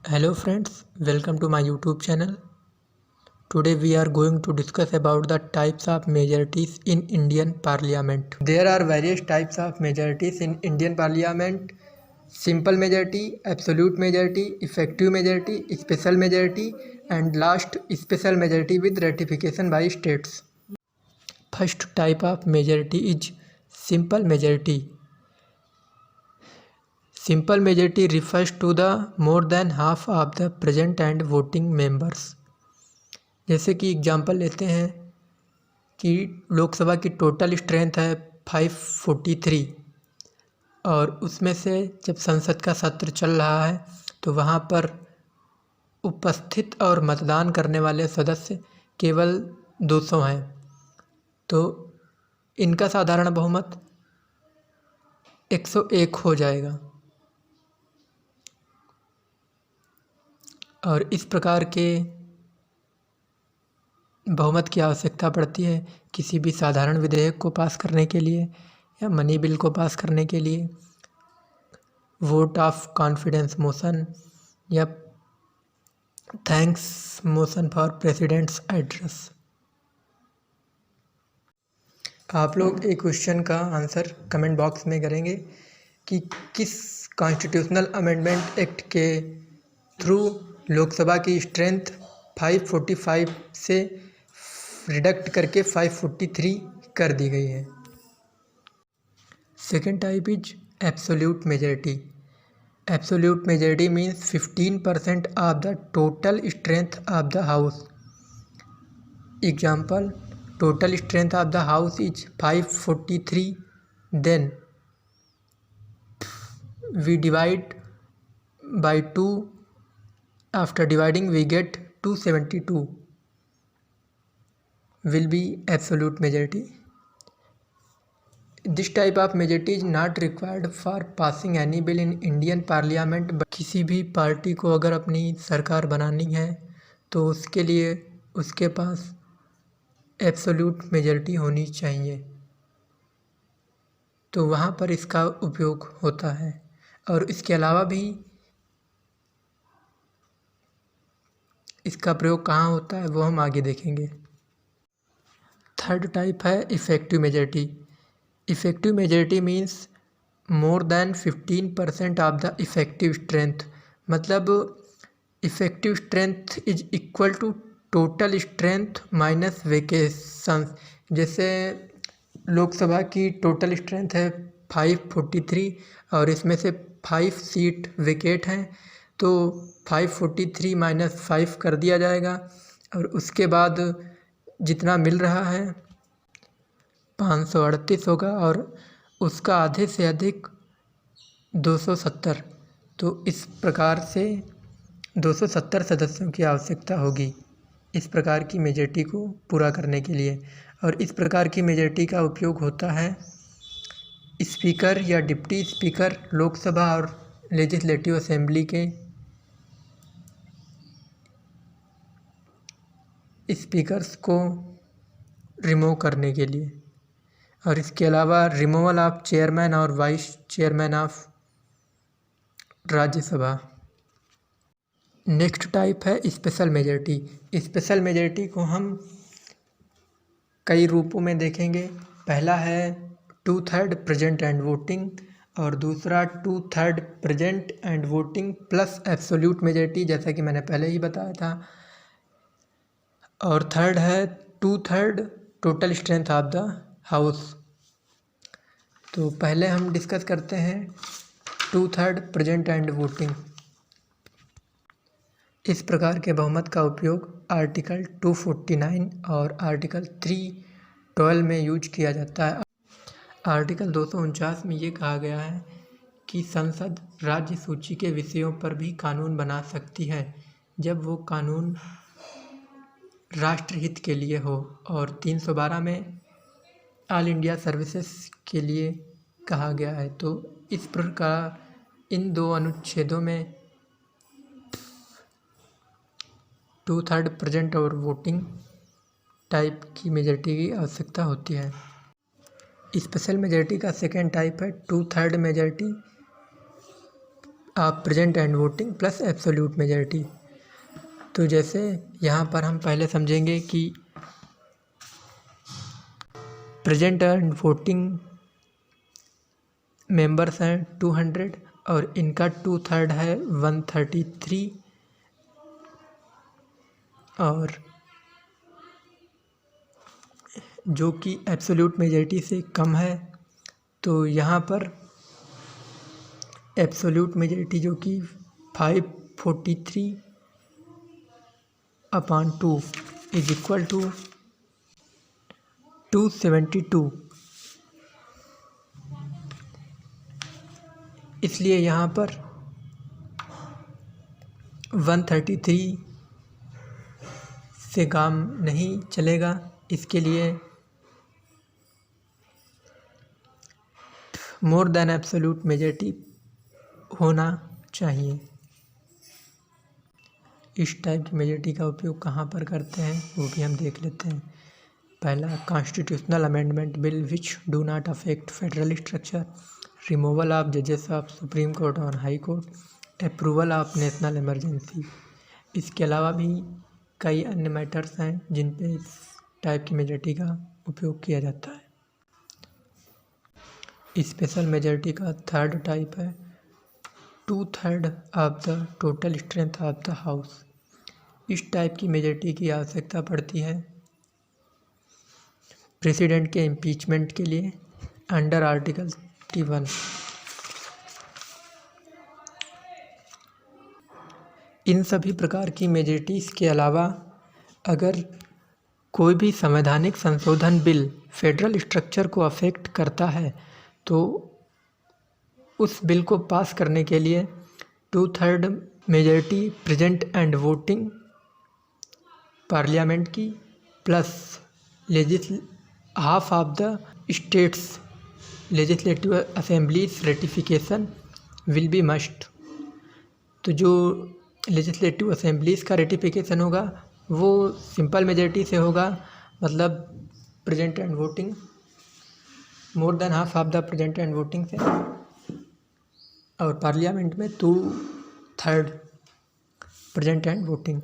Hello friends, welcome to my YouTube channel. Today we are going to discuss about the types of majorities in Indian Parliament. There are various types of majorities in Indian Parliament: simple majority, absolute majority, effective majority, special majority, and last special majority with ratification by states. First type of majority is simple majority. Simple majority refers to the more than half of the present and voting members. जैसे कि example लेते हैं कि लोकसभा की total strength है 543 और उसमें से जब संसद का सत्र चल रहा है तो वहाँ पर उपस्थित और मतदान करने वाले सदस्य केवल 200 हैं, तो इनका साधारण बहुमत 101 हो जाएगा। और इस प्रकार के बहुमत की आवश्यकता पड़ती है किसी भी साधारण विधेयक को पास करने के लिए या मनी बिल को पास करने के लिए, वोट ऑफ कॉन्फिडेंस मोशन या thanks motion for president's address. आप लोग एक क्वेश्चन का आंसर कमेंट बॉक्स में करेंगे कि किस कॉन्स्टिट्यूशनल अमेंडमेंट एक्ट के थ्रू लोकसभा की स्ट्रेंथ 545 से रिडक्ट करके 543 कर दी गई है। Second type is absolute majority. Absolute majority means 15% of the total strength of the house. Example, total strength of the house is 543, then we divide by 2. After dividing we get 272 will be absolute majority. This type of majority is not required for passing any bill in Indian Parliament. किसी भी party को अगर अपनी सरकार बनानी है तो उसके लिए उसके पास एब्सोल्यूट मेजॉरिटी होनी चाहिए, तो वहाँ पर इसका उपयोग होता है। और इसके अलावा भी इसका प्रयोग कहाँ होता है वो हम आगे देखेंगे। थर्ड टाइप है effective majority. Effective majority means more than 15% of the effective strength. मतलब effective strength is equal to total strength minus vacations. जैसे लोकसभा की टोटल स्ट्रेंथ है 543 और इसमें से 5 सीट वेकेट हैं, तो 543 माइनस 5 कर दिया जाएगा और उसके बाद जितना मिल रहा है 538 होगा और उसका आधे से अधिक 270. तो इस प्रकार से 270 सदस्यों की आवश्यकता होगी इस प्रकार की मेजॉरिटी को पूरा करने के लिए। और इस प्रकार की मेजॉरिटी का उपयोग होता है स्पीकर या डिप्टी स्पीकर लोकसभा और लेजिस्लेटिव असेंबली के स्पीकर्स को रिमूव करने के लिए, और इसके अलावा रिमूवल ऑफ चेयरमैन और vice chairman of Rajya Sabha. Next type है स्पेशल मेजॉरिटी. स्पेशल मेजॉरिटी को हम कई रूपों में देखेंगे. पहला है 2/3 प्रेजेंट एंड वोटिंग और दूसरा 2/3 present and voting plus absolute majority, जैसा कि मैंने पहले ही बताया था. और थर्ड है 2/3 total strength of the house. तो पहले हम डिस्कस करते हैं 2/3 प्रेजेंट एंड वोटिंग. इस प्रकार के बहुमत का उपयोग आर्टिकल 249 और आर्टिकल 312 में यूज किया जाता है. आर्टिकल 249 में ये कहा गया है कि संसद राज्य सूची के विषयों पर भी कानून बना सकती है जब वो कानून राष्ट्रहित के लिए हो, और 312 में ऑल इंडिया सर्विसेज के लिए कहा गया है. तो इस प्रकार इन दो अनुच्छेदों में 2/3 प्रेजेंट और वोटिंग टाइप की मेजॉरिटी की आवश्यकता होती है. स्पेशल मेजॉरिटी का सेकेंड टाइप है 2/3 majority present and voting plus absolute majority. तो जैसे यहाँ पर हम पहले समझेंगे कि प्रेजेंट एंड वोटिंग मेंबर्स हैं 200 और इनका 2/3 है 133 और जो कि एब्सोल्यूट मेजॉरिटी से कम है। तो यहाँ पर एब्सोल्यूट मेजॉरिटी जो कि 543/2 इज इक्वल टू 272। इसलिए यहाँ पर 133 से काम नहीं चलेगा, इसके लिए मोर देन एब्सोल्यूट मेजॉरिटी होना चाहिए। इस टाइप की मेजॉरिटी का उपयोग कहाँ पर करते हैं वो भी हम देख लेते हैं। पहला, constitutional amendment bill which do not affect federal structure, removal of जजेस ऑफ सुप्रीम कोर्ट और high court, approval of national emergency. इसके अलावा भी कई अन्य मैटर्स हैं जिन पे इस टाइप की मेजॉरिटी का उपयोग किया जाता है। स्पेशल मेजॉरिटी का थर्ड टाइप है 2/3 of the total strength of the house. इस टाइप की मेजॉरिटी की आवश्यकता पड़ती है प्रेसिडेंट के इम्पीचमेंट के लिए अंडर आर्टिकल 31। इन सभी प्रकार की मेजॉरिटीज़ के अलावा अगर कोई भी संवैधानिक संशोधन बिल फेडरल स्ट्रक्चर को अफेक्ट करता है तो उस बिल को पास करने के लिए 2/3 majority present and voting parliament की plus half of the states legislative assemblies ratification will be must. तो जो लेजिस्लेटिव असेंबलीज़ का रेटिफिकेशन होगा वो सिंपल मेजॉरिटी से होगा, मतलब present and voting more than half of the present and voting से, और पार्लियामेंट में 2/3 प्रेजेंट एंड वोटिंग।